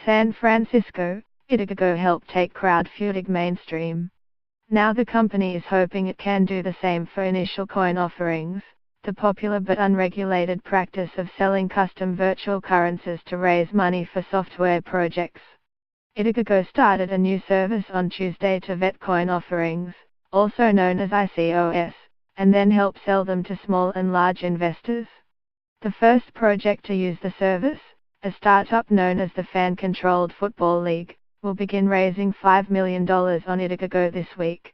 San Francisco, Indiegogo helped take crowdfunding mainstream. Now the company is hoping it can do the same for initial coin offerings, the popular but unregulated practice of selling custom virtual currencies to raise money for software projects. Indiegogo started a new service on Tuesday to vet coin offerings, also known as ICOs, and then help sell them to small and large investors. The first project to use the service, a startup known as the Fan-Controlled Football League, will begin raising $5 million on Indiegogo this week.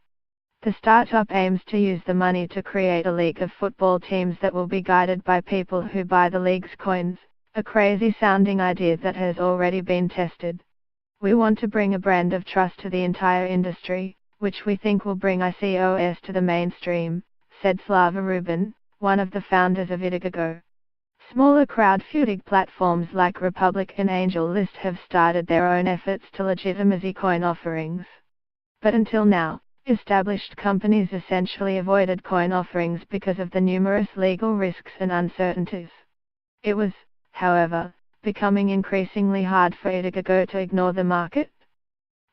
The startup aims to use the money to create a league of football teams that will be guided by people who buy the league's coins, a crazy-sounding idea that has already been tested. We want to bring a brand of trust to the entire industry, which we think will bring ICOs to the mainstream, said Slava Rubin, one of the founders of Indiegogo. Smaller crowdfunding platforms like Republic and AngelList have started their own efforts to legitimize coin offerings. But until now, established companies essentially avoided coin offerings because of the numerous legal risks and uncertainties. It was, however, becoming increasingly hard for Indiegogo to ignore the market.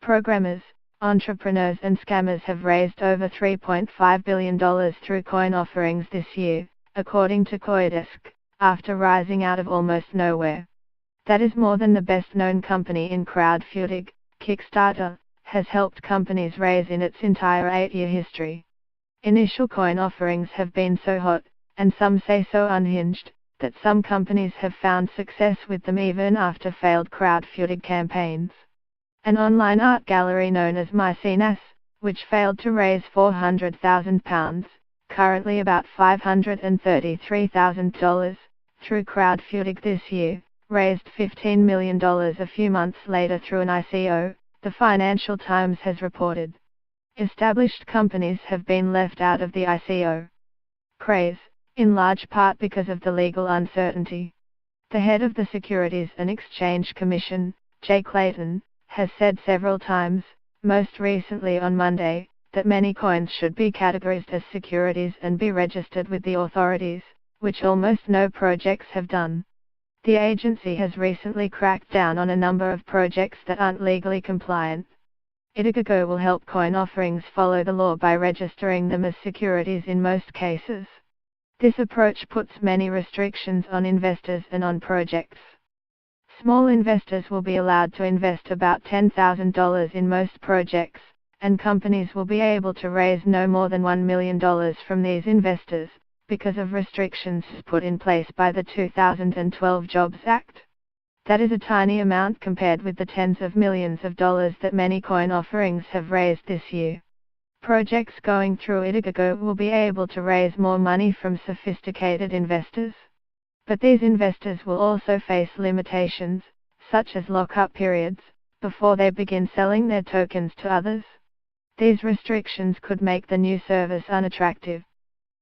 Programmers, entrepreneurs and scammers have raised over $3.5 billion through coin offerings this year, according to CoinDesk, after rising out of almost nowhere. That is more than the best-known company in crowdfunding, Kickstarter, has helped companies raise in its entire 8-year history. Initial coin offerings have been so hot, and some say so unhinged, that some companies have found success with them even after failed crowdfunding campaigns. An online art gallery known as Mycenas, which failed to raise £400,000, currently about $533,000, through crowdfunding this year, raised $15 million a few months later through an ICO, the Financial Times has reported. Established companies have been left out of the ICO craze, in large part because of the legal uncertainty. The head of the Securities and Exchange Commission, Jay Clayton, has said several times, most recently on Monday, that many coins should be categorized as securities and be registered with the authorities, which almost no projects have done. The agency has recently cracked down on a number of projects that aren't legally compliant. Indiegogo will help coin offerings follow the law by registering them as securities in most cases. This approach puts many restrictions on investors and on projects. Small investors will be allowed to invest about $10,000 in most projects, and companies will be able to raise no more than $1 million from these investors, because of restrictions put in place by the 2012 Jobs Act. That is a tiny amount compared with the tens of millions of dollars that many coin offerings have raised this year. Projects going through Indiegogo will be able to raise more money from sophisticated investors. But these investors will also face limitations, such as lock-up periods, before they begin selling their tokens to others. These restrictions could make the new service unattractive.